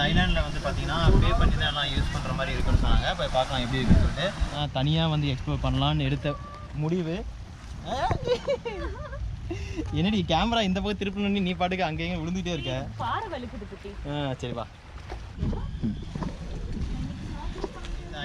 ஐலாண்டில் வந்து பார்த்தீங்கன்னா பே பண்ணி தான் எல்லாம் யூஸ் பண்ணுற மாதிரி இருக்குன்னு சொன்னாங்க. போய் பார்க்கலாம் எப்படி இருக்குன்னு சொல்லிட்டு தனியாக வந்து எக்ஸ்ப்ளோர் பண்ணலான்னு எடுத்த முடிவு. என்னடி கேமரா இந்த பக்கம் திருப்பணும்னு நீ பாட்டுக்கு அங்கேயும் விழுந்துகிட்டே இருக்க. சரிப்பா.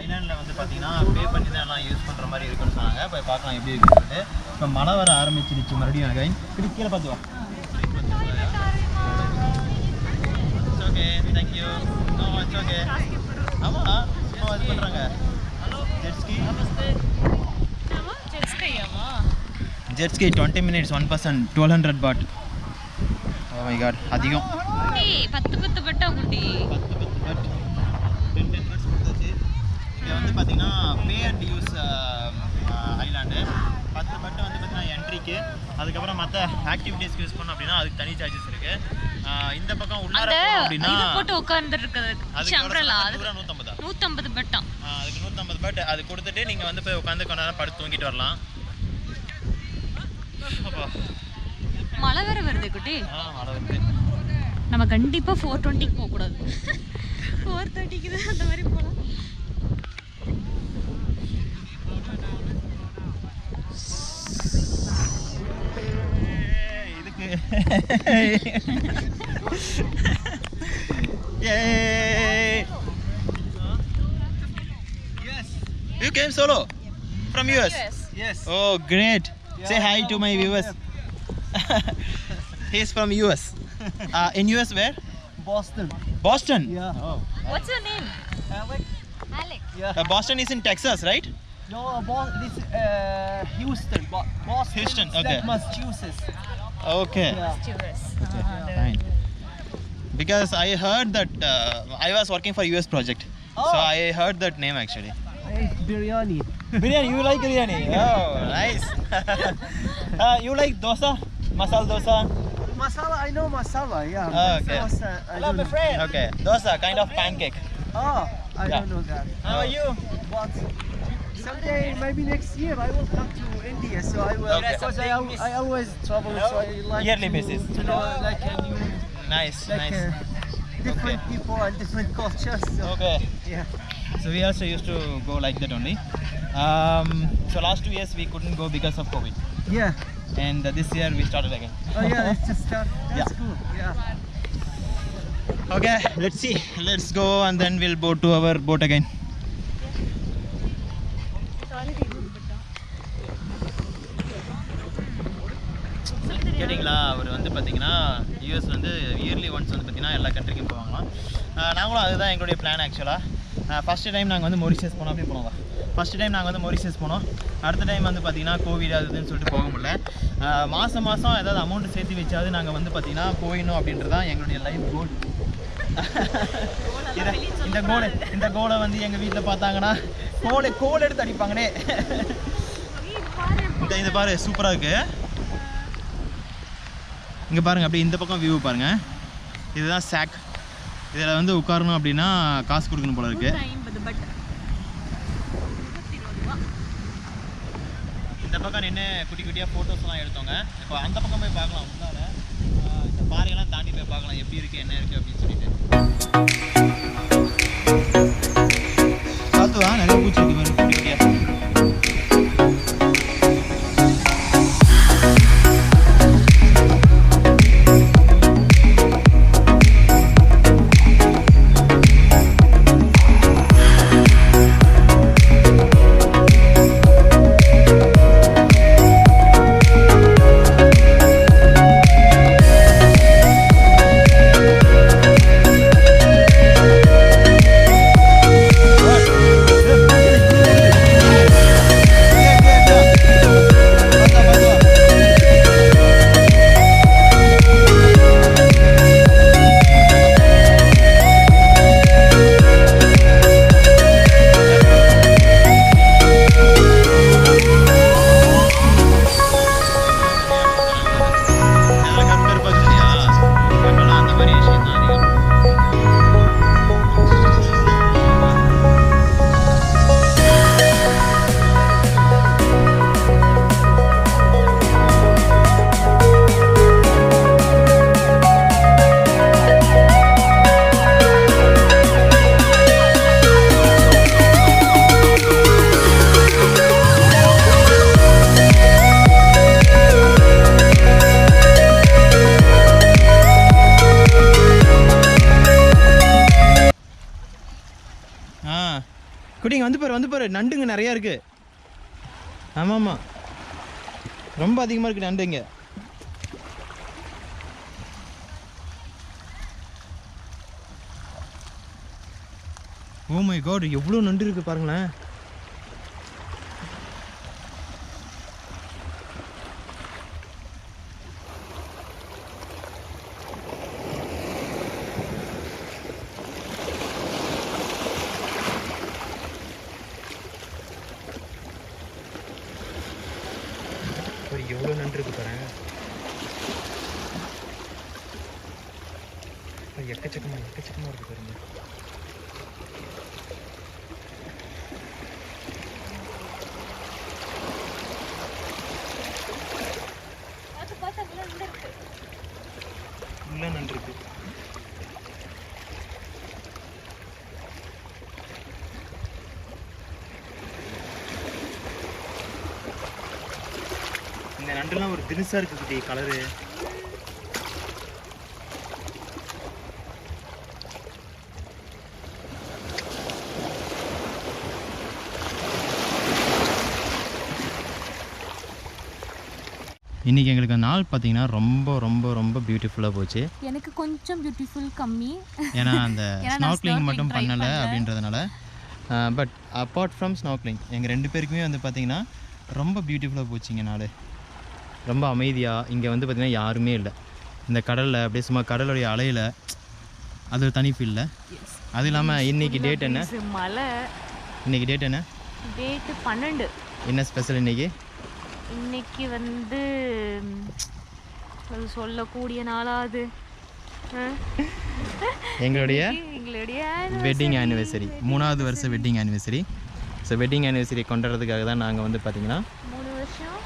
ஐலாண்டில் வந்து பார்த்தீங்கன்னா பே பண்ணி தான் எல்லாம் யூஸ் பண்ணுற மாதிரி இருக்குன்னு சொன்னாங்க. போய் பார்க்கலாம் எப்படி இருக்குன்னு சொல்லிட்டு. இப்போ மழை வர ஆரம்பிச்சிருச்சு மறுபடியும். அகைன் கீழே பார்த்து வா. It's okay, thank you. No it's okay. ஆமாம் சும்மா இது பண்ணுறாங்க. Jet ski 20 minutes 1 person 1200 baht. Oh my god, அதிகம். 10 பட்டா குட்டி 10 பட் 10 minutes கொடுத்தாச்சு. இங்கே வந்து பார்த்தீங்கன்னா பே அண்ட் யூஸ் ஐலாண்டு. 10 பட்டு வந்து பார்த்தீங்கன்னா என்ட்ரிக்கு. அதுக்கப்புறம் மற்ற ஆக்டிவிட்டீஸ்க்கு யூஸ் பண்ணோம் அப்படின்னா அதுக்கு தனி சார்ஜஸ் இருக்குது. இந்த பக்கம் உள்ளார அப்படின்னா போட்டு உட்காந்துருக்குது. அதுக்கு 150 பட்டா. அதுக்கு 150 பட். அது கொடுத்துட்டு நீங்கள் வந்து போய் உட்காந்து கொஞ்ச நேரம் படுத்து தூங்கிட்டு வரலாம். மழை வேற வருது குட்டி. மழை வருது. நம்ம கண்டிப்பா 420க்கு போக கூடாது. 430க்கு தான் அந்த மாதிரி போலாம். இதுக்கு You came solo from US? Yes. Oh, great. Say hi to my viewers. He's from US. In US where? Boston. Boston? Yeah. Oh. What's your name? Alex. Yeah. Boston is in Texas, right? No, this Houston. Boston. Houston, okay. Massachusetts. Okay. Yeah. Fine. Because I heard that I was working for US project. Oh. So I heard that name actually. It's biryani. Biryani, you like biryani? Oh, nice. You like dosa? Masala dosa? Masala, I know masala, yeah. Oh, okay. Dosa, I don't know. Okay, dosa, kind of pancake. Oh, I Yeah. don't know that. How are you? But someday, maybe next year, I will come to India, so I will. Okay. Because I always travel, so I like Yearly to, basis. to know like a new, Nice, like nice. different people and different cultures. So, Okay. yeah. So we also used to go like that only. So last 2 years we couldn't go because of COVID. Yeah. And this year we started again. Oh yeah, let's just start. That's Yeah. cool. Yeah. Okay, let's see. Let's go and then we'll boat to our boat again. கேட்டிங்களா? அவர் வந்து பார்த்தீங்கன்னா US வந்து yearly once வந்து பார்த்தீங்கன்னா எல்லா கண்ட்ரிக்கும் போவாங்களாம். நாங்களும் அதுதான் எங்களுடைய பிளான் ஆக்சுவலாக. ஃபஸ்ட்டு டைம் நாங்கள் வந்து மொரிஷியஸ் போனோம். அப்படியே போனோம். ஃபஸ்ட்டு டைம் நாங்கள் வந்து மொரிஷியஸ் போனோம். அடுத்த டைம் வந்து பார்த்தீங்கன்னா கோவிட் அதுன்னு சொல்லிட்டு போக முடியல. மாதம் ஏதாவது அமௌண்ட்டு சேர்த்து வச்சாவது நாங்கள் வந்து பார்த்தீங்கன்னா போயிடணும் அப்படின்றது தான் எங்களுடைய லைஃப் கோல். இந்த கோலை வந்து எங்கள் வீட்டில் பார்த்தாங்கன்னா கோல் எடுத்து அடிப்பாங்கன்னே. இந்த பாரு சூப்பராக இருக்குது. இங்கே பாருங்கள், அப்படியே இந்த பக்கம் வியூ பாருங்கள். இதுதான் சாக். இதில் வந்து உட்காரணும் அப்படின்னா காசு கொடுக்கணும் போல இருக்குது. இந்த பக்கம் நின்று குட்டி குட்டியாக ஃபோட்டோஸ்லாம் எடுத்தோங்க. இப்போ அந்த பக்கம் போய் பார்க்கலாம். உள்ளார இந்த பாறையெல்லாம் தாண்டி போய் பார்க்கலாம் எப்படி இருக்குது என்ன இருக்குது அப்படின்னு சொல்லிட்டு. பார்த்துவா நிறைய பூச்சி இருக்கு மாதிரி குட்டி குட்டியாக. குட்டிங்க வந்து பாரு நண்டுங்க நிறையா இருக்குது. ஆமாம் ரொம்ப அதிகமாக இருக்குது நண்டு இங்கே. ஓ மை காட், எவ்வளோ நண்டு இருக்குது பாருங்களேன். எவ்வளோ நண்டு இருக்கு பாருங்க. எக்கச்சக்கமாக இருக்கு பாருங்க. உள்ள நண்டு இருக்கு. இந்த நண்டுலாம் ஒரு தினுசா இருக்கு குட்டி கலரு. இன்றைக்கி எங்களுக்கு நாள் பார்த்தீங்கன்னா ரொம்ப ரொம்ப ரொம்ப பியூட்டிஃபுல்லாக போச்சு. எனக்கு கொஞ்சம் பியூட்டிஃபுல் கம்மி, ஏன்னா அந்த ஸ்நார்க்லிங் மட்டும் பண்ணலை அப்படின்றதுனால. பட் அப்பார்ட் ஃப்ரம் ஸ்நார்க்லிங் எங்கள் 2 பேருக்குமே வந்து பார்த்திங்கன்னா ரொம்ப பியூட்டிஃபுல்லாக போச்சுங்க நாள். ரொம்ப அமைதியாக இங்கே வந்து பார்த்திங்கன்னா யாருமே இல்லை. இந்த கடலில் அப்படியே சும்மா கடலுடைய அலையில் அது ஒரு தனி ஃபீல். அது இல்லாமல் இன்றைக்கி டேட் என்ன? மழை. இன்றைக்கி டேட் என்ன? டேட்டு 12. என்ன ஸ்பெஷல் இன்றைக்கி? இன்னைக்கு வந்து அது சொல்லக்கூடிய நாளாது எங்களுடைய வெட்டிங் ஆனிவர்சரி, 3வது வருஷ wedding anniversary. So wedding anniversary கொண்டாடுறதுக்காக தான் நாங்கள் வந்து பார்த்திங்கன்னா 3 வருஷம்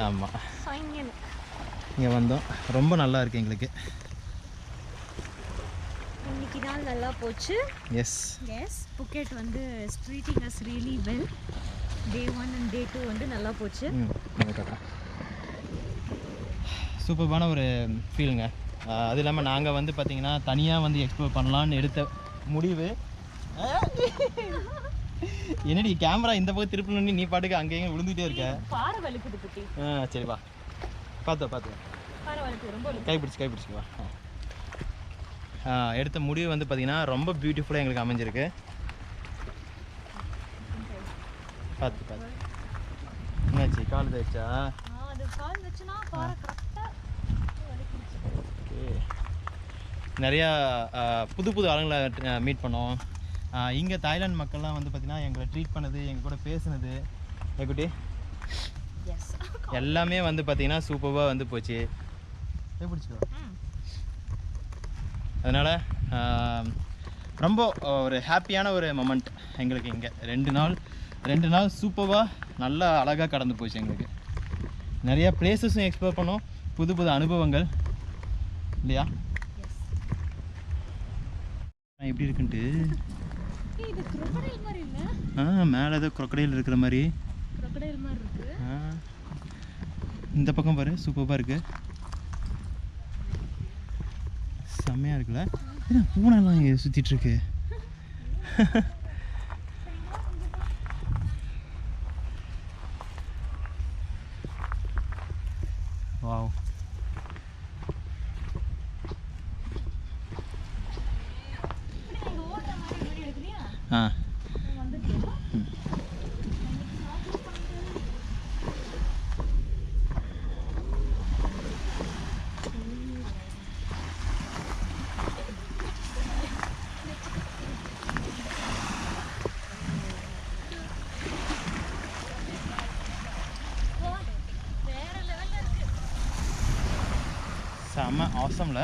ஆமாம் இங்கே வந்தோம். ரொம்ப நல்லா இருக்குது எங்களுக்கு. இன்னைக்கு நாள் நல்லா போச்சு. எஸ் புக்கெட் வந்து treating us really well. Day 1 and Day 2 வந்து நல்லா போச்சு. சூப்பர்பான ஒரு ஃபீலுங்க. அது இல்லாமல் நாங்கள் வந்து பார்த்திங்கன்னா தனியாக வந்து எக்ஸ்ப்ளோர் பண்ணலான்னு எடுத்த முடிவு. என்னடி கேமரா இந்த பக்கம் திருப்பணுன்னு நீ பாட்டுக்கு அங்கேயும் விழுந்துகிட்டே இருக்க. பாறை வலிக்குது குட்டி. சரிப்பா, பார்த்து பாறை வலிக்குது, ரொம்ப கை பிடிச்சிக்குவா. எடுத்த முடிவு வந்து பார்த்திங்கன்னா ரொம்ப பியூட்டிஃபுல்லாக எங்களுக்கு அமைஞ்சிருக்கு. பார்த்து என்னாச்சு, கால் தேய்ச்சா? நிறையா புது ஆளுங்களை மீட் பண்ணோம். இங்கே தாய்லாந்து மக்கள்லாம் வந்து பார்த்திங்கன்னா எங்களை ட்ரீட் பண்ணது, எங்கள் கூட பேசுனது குட்டி எல்லாமே வந்து பார்த்திங்கன்னா சூப்பராக வந்து போச்சு. பிடிச்சிக்கோ. அதனால் ரொம்ப ஒரு ஹாப்பியான ஒரு மொமெண்ட் எங்களுக்கு இங்கே. 2 நாள் சூப்பராக நல்லா அழகாக கடந்து போச்சு எங்களுக்கு. நிறையா பிளேசஸும் எக்ஸ்ப்ளோர் பண்ணோம், புது அனுபவங்கள் இல்லையா? எப்படி இருக்குன்ட்டு மேலே ஏதோ crocodile இருக்கிற மாதிரி. இந்த பக்கம் பாரு, சூப்பராக இருக்குது, செம்மையாக இருக்குல்ல. பூனைலாம் சுற்றிட்டு இருக்கு. வாவ். செம்ம ஆசம்ல.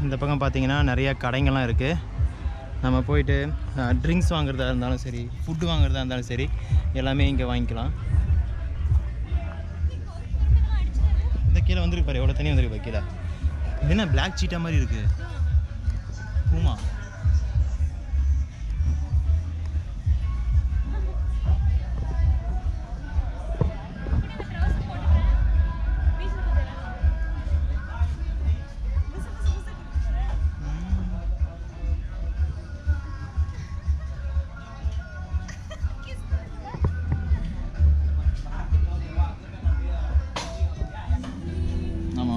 இந்த பக்கம் பார்த்தீங்கன்னா நிறைய கடைங்கள்லாம் இருக்குது. நம்ம போயிட்டு ட்ரிங்க்ஸ் வாங்குறதா இருந்தாலும் சரி, ஃபுட்டு வாங்குறதா இருந்தாலும் சரி, எல்லாமே இங்கே வாங்கிக்கலாம். இந்த கீழே வந்துருக்கு பாரு, எவ்வளோ தண்ணி வந்துருக்கு கீழே. இது என்ன பிளாக் சீட்டா மாதிரி இருக்குது, பூமா.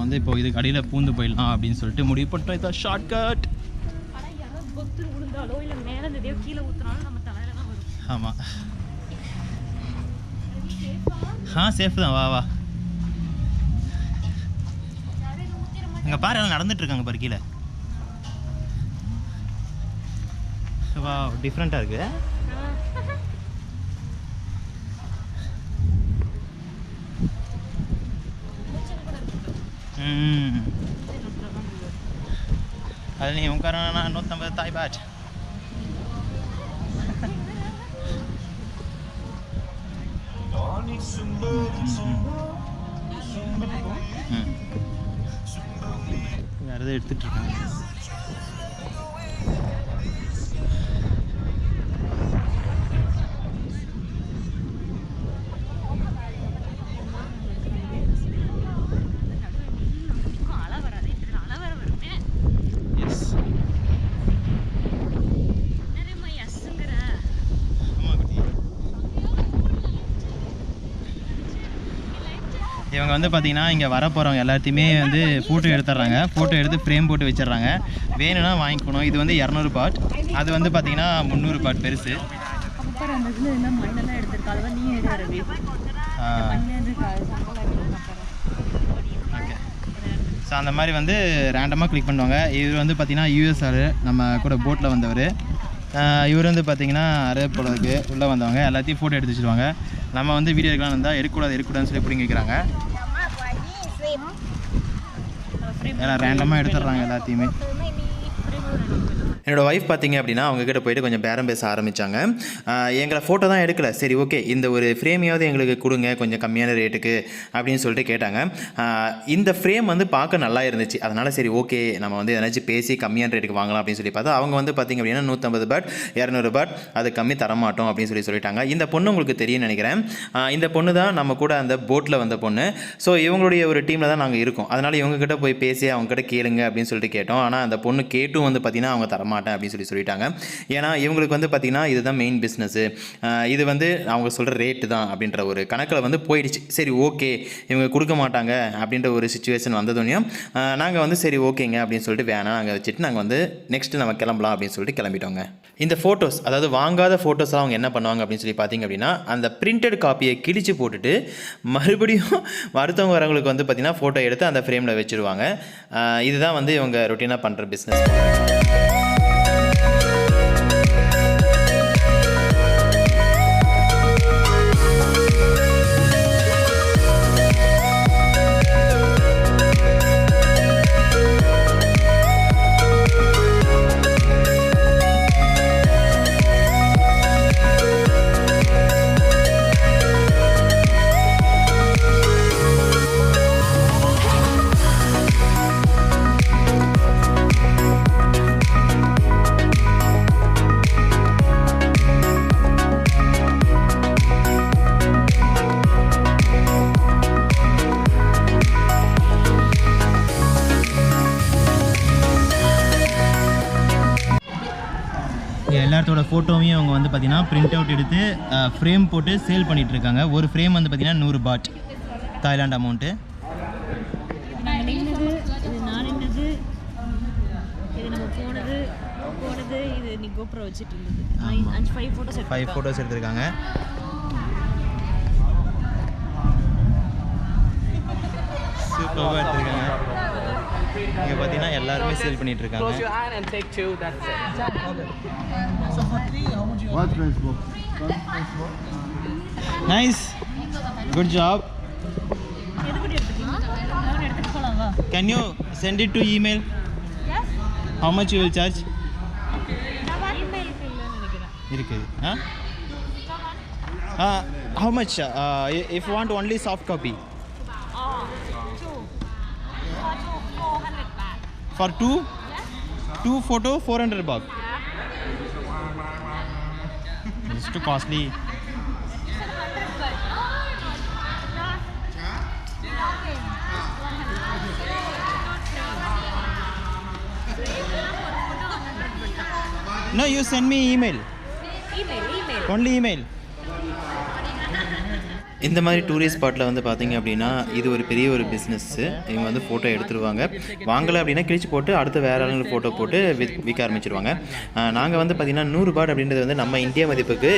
வந்து இப்போ இதுக்கு அடியில் பூந்து போயிடலாம் அப்படின்னு சொல்லிட்டு முடிவு பண்ணிட்டோம். இதான் ஷார்ட் கட். ஆமாம் சேஃப் தான். வா அங்கே பாரு எல்லாம் நடந்துட்டு இருக்காங்க பாரு கீழே. வா டிஃப்ரெண்ட்டாக இருக்குது. அது நீ உட்காரனா 150 தாய் பாட். வேறு எதாவது எடுத்துகிட்டு இருக்காங்க. இவங்க வந்து பார்த்தீங்கன்னா இங்கே வர போகிறவங்க எல்லாத்தையுமே வந்து ஃபோட்டோ எடுத்துடுறாங்க. ஃபோட்டோ எடுத்து ஃப்ரேம் போட்டு வச்சிடுறாங்க. வேணும்னா வாங்கிக்கணும். இது வந்து 200 பாட், அது வந்து பார்த்தீங்கன்னா 300 பாட் பெருசு. ஓகே. ஸோ அந்த மாதிரி வந்து ரேண்டமாக கிளிக் பண்ணுவாங்க. இவர் வந்து பார்த்தீங்கன்னா யூஎஸ் ஆள், நம்ம கூட போட்டில் வந்தவர். இவர் வந்து பார்த்தீங்கன்னா அரேப் போகிறதுக்கு உள்ளே வந்தவங்க எல்லாத்தையும் ஃபோட்டோ எடுத்து வச்சுருவாங்க. நம்ம வந்து வீடியோ எடுக்கலாம் இருந்தால் எடுக்கக்கூடாதுன்னு சொல்லி பிடிங்க வைக்கிறாங்க. எல்லாம் ரேண்டமாக எடுத்துடுறாங்க எல்லாத்தையுமே. என்னோடய ஒய்ஃப் பார்த்திங்க அப்படின்னா அவங்கக்கிட்ட போய்ட்டு கொஞ்சம் பேரம் பேச ஆரம்பித்தாங்க. எங்களை ஃபோட்டோ தான் எடுக்கலை, சரி ஓகே இந்த ஒரு ஃப்ரேமையாவது எங்களுக்கு கொடுங்க கொஞ்சம் கம்மியான ரேட்டுக்கு அப்படின்னு சொல்லிட்டு கேட்டாங்க. இந்த ஃப்ரேம் வந்து பார்க்க நல்லா இருந்துச்சு, அதனால் சரி ஓகே நம்ம வந்து எதனாச்சும் பேசி கம்மியான ரேட்டுக்கு வாங்கலாம் அப்படின்னு சொல்லி பார்த்தா அவங்க வந்து பார்த்திங்க அப்படின்னா 150 பாட் 200 பாட் அது கம்மி தரமாட்டோம் அப்படின்னு சொல்லிட்டாங்க. இந்த பொண்ணு உங்களுக்கு தெரியும் நினைக்கிறேன். இந்த பொண்ணு தான் நம்ம கூட அந்த போட்டில் வந்த பொண்ணு. ஸோ இவங்களுடைய ஒரு டீமில் தான் நாங்கள் இருக்கோம். அதனால் இவங்ககிட்ட போய் பேசி அவங்ககிட்ட கேளுங்க அப்படின்னு சொல்லிட்டு கேட்டோம். ஆனால் அந்த பொண்ணு கேட்டும் வந்து பார்த்திங்கன்னா அவங்க தரமாட்டேன் அப்படின்னு சொல்லிட்டாங்க. ஏன்னா இவங்களுக்கு வந்து பார்த்தீங்கன்னா இதுதான் மெயின் பிஸ்னஸ், இது வந்து அவங்க சொல்கிற ரேட்டு தான் அப்படின்ற ஒரு கணக்கில் வந்து போயிடுச்சு. சரி ஓகே இவங்க கொடுக்க மாட்டாங்க அப்படின்ற ஒரு சுச்சுவேஷன் வந்ததுனையும் நாங்கள் வந்து சரி ஓகேங்க அப்படின்னு சொல்லிட்டு வேணாம் நாங்கள் வச்சுட்டு நாங்கள் வந்து நெக்ஸ்ட்டு நம்ம கிளம்பலாம் அப்படின்னு சொல்லிட்டு கிளம்பிட்டோங்க. இந்த ஃபோட்டோஸ் அதாவது வாங்காத ஃபோட்டோஸ்லாம் அவங்க என்ன பண்ணுவாங்க அப்படின்னு சொல்லி பார்த்தீங்க அப்படின்னா அந்த பிரிண்டட் காப்பியை கிழிச்சு போட்டுட்டு மறுபடியும் அடுத்தவங்க வரவங்களுக்கு வந்து பார்த்திங்கன்னா ஃபோட்டோ எடுத்து அந்த ஃப்ரேமில் வச்சுருவாங்க. இதுதான் வந்து இவங்க ரொட்டீனாக பண்ணுற பிஸ்னஸ். எல்லாத்தோட ஃபோட்டோவையும் அவங்க வந்து பார்த்தீங்கன்னா பிரிண்ட் அவுட் எடுத்து ஃப்ரேம் போட்டு சேல் பண்ணிகிட்ருக்காங்க. ஒரு ஃப்ரேம் வந்து பார்த்தீங்கன்னா 100 baht Thailand amount. Five photos எடுத்திருக்காங்க. சூப்பராக எடுத்திருக்காங்க. இங்கே பார்த்தீங்கன்னா எல்லாருமே சேல் பண்ணிட்டு இருக்காங்க. Nice, good job. Can you send it to email? How much you will charge? இருக்குது. How much if you want only soft copy? For two photo 400 baht. It's too costly. No, you send me email. Only email. இந்த மாதிரி tourist ஸ்பாட்டில் வந்து பார்த்திங்க அப்படின்னா இது ஒரு பெரிய ஒரு பிஸ்னஸ்ஸு. இவங்க வந்து ஃபோட்டோ எடுத்துருவாங்க, வாங்கலை அப்படின்னா கிழிச்சு போட்டு அடுத்து வேறு ஆளுங்களுக்கு ஃபோட்டோ போட்டு விற்க ஆரம்பிச்சிருவாங்க. நாங்கள் வந்து பார்த்திங்கன்னா 100 பாட் அப்படின்றது வந்து நம்ம இந்தியா மதிப்புக்கு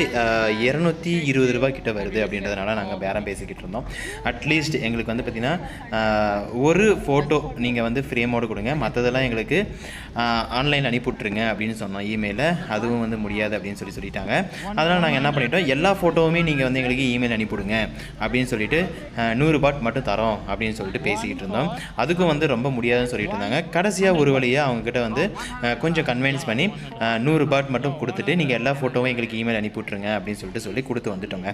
220 ரூபா கிட்ட வருது அப்படின்றதுனால நாங்கள் பேரம் பேசிக்கிட்டு இருந்தோம். அட்லீஸ்ட் எங்களுக்கு வந்து பார்த்திங்கன்னா ஒரு ஃபோட்டோ நீங்கள் வந்து ஃப்ரேமோடு கொடுங்க, மற்றதெல்லாம் எங்களுக்கு ஆன்லைனில் அனுப்பிவிட்ருங்க அப்படின்னு சொன்னோம் இமெயிலில். அதுவும் வந்து முடியாது அப்படின்னு சொல்லிட்டாங்க. அதனால் நாங்கள் என்ன பண்ணிட்டோம், எல்லா ஃபோட்டோவுமே நீங்கள் வந்து எங்களுக்கு இமெயில் அனுப்பிவிடுங்க அப்படின்னு சொல்லிட்டு 100 பாட் மட்டும் தரோம் அப்படின்னு சொல்லிட்டு பேசிக்கிட்டு இருந்தோம். அதுக்கும் வந்து ரொம்ப முடியாதுன்னு சொல்லிட்டு இருந்தாங்க. கடைசியாக ஒரு வழியாக அவங்கக்கிட்ட வந்து கொஞ்சம் கன்வின்ஸ் பண்ணி 100 பாட் மட்டும் கொடுத்துட்டு நீங்கள் எல்லா ஃபோட்டோவும் எங்களுக்கு இமெயில் அனுப்பிவிட்ருங்க அப்படின்னு சொல்லி கொடுத்து வந்துட்டோங்க.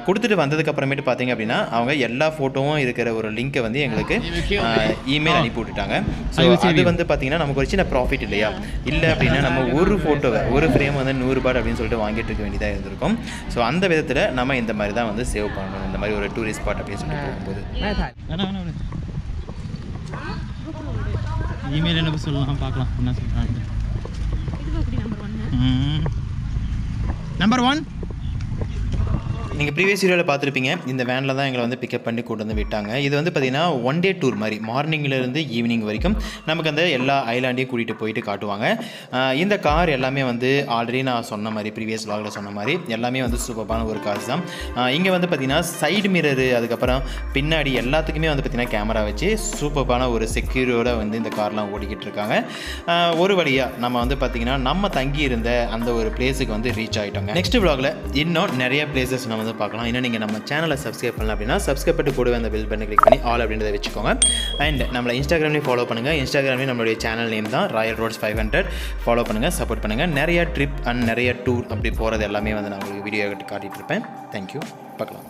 கொடுத்துட்டு வந்ததுக்கப்புறமேட்டு பார்த்தீங்க அப்படின்னா அவங்க எல்லா ஃபோட்டோவும் இருக்கிற ஒரு லிங்க்கை வந்து எங்களுக்கு இமெயில் அனுப்பி விட்டுட்டாங்க. ஸோ அது வந்து பார்த்தீங்கன்னா நமக்கு ஒரு சின்ன ப்ராஃபிட் இல்லையா? இல்லை அப்படின்னா நம்ம ஒரு ஃபோட்டோவை ஒரு ஃப்ரேம் வந்து 100 பாட் அப்படின்னு சொல்லிட்டு வாங்கிட்டு இருக்க வேண்டியதாக இருந்திருக்கும். ஸோ அந்த விதத்தில் நம்ம இந்த மாதிரி தான் வந்து சேவ் பண்ணணும், இந்த மாதிரி ஒரு டூரிஸ்ட் ஸ்பாட் அப்படின்னு சொல்லிட்டு போகும்போது. இமெயில் என்ன சொல்லலாம், பார்க்கலாம் என்ன சொல்கிறாங்க. நம்பர் 1 நீங்கள் ப்ரீவியஸ் வீடியோவில் பார்த்துருப்பீங்க. இந்த வேனில் தான் எங்களை வந்து பிக்கப் பண்ணி கொண்டு வந்து விட்டாங்க. இது வந்து பார்த்திங்கன்னா 1 டே டூர் மாதிரி, மார்னிங்லேருந்து ஈவினிங் வரைக்கும் நமக்கு அந்த எல்லா ஐலாண்டையும் கூட்டிகிட்டு போயிட்டு காட்டுவாங்க. இந்த கார் எல்லாமே வந்து ஆல்ரெடி நான் சொன்ன மாதிரி ப்ரீவியஸ் vlogல சொன்ன மாதிரி எல்லாமே வந்து சூப்பரான ஒரு கார்ஸ் தான். இங்கே வந்து பார்த்திங்கன்னா சைடு மிரரு, அதுக்கப்புறம் பின்னாடி எல்லாத்துக்குமே வந்து பார்த்திங்கன்னா கேமரா வச்சு சூப்பரான ஒரு செக்யூரோட வந்து இந்த கார்லாம் ஓடிக்கிட்டு இருக்காங்க. ஒரு வழியாக நம்ம வந்து பார்த்திங்கன்னா நம்ம தங்கி இருந்த அந்த ஒரு பிளேஸுக்கு வந்து ரீச் ஆகிட்டோங்க. நெக்ஸ்ட் vlogல இன்னும் நிறைய பிளேசஸ் நம்ம பார்க்கலாம். இன்னும் நீங்கள் நம்ம சேனலை சப்ஸ்கிரைப் பண்ணலாம் அப்படின்னா சப்ஸ்கிரைப் பண்ணிட்டு கூடவே அந்த பெல் பட்டனை கிளிக் பண்ணி ஆல் அப்படின்றத வச்சுக்கோங்க. அண்ட் நம்மளை இன்ஸ்டாகிராம்லேயும் ஃபாலோ பண்ணுங்கள். இன்ஸ்டாகிராம்லேயும் நம்மளுடைய சேனல் நேம் தான் RR500. ஃபாலோ பண்ணுங்கள், சப்போர்ட் பண்ணுங்கள். நிறைய ட்ரிப் அண்ட் நிறைய டூர் அப்படி போகிறது எல்லாமே வந்து நான் உங்களுக்கு வீடியோ காட்டிகிட்டு இருப்பேன். தேங்க்யூ, பார்க்கலாம்.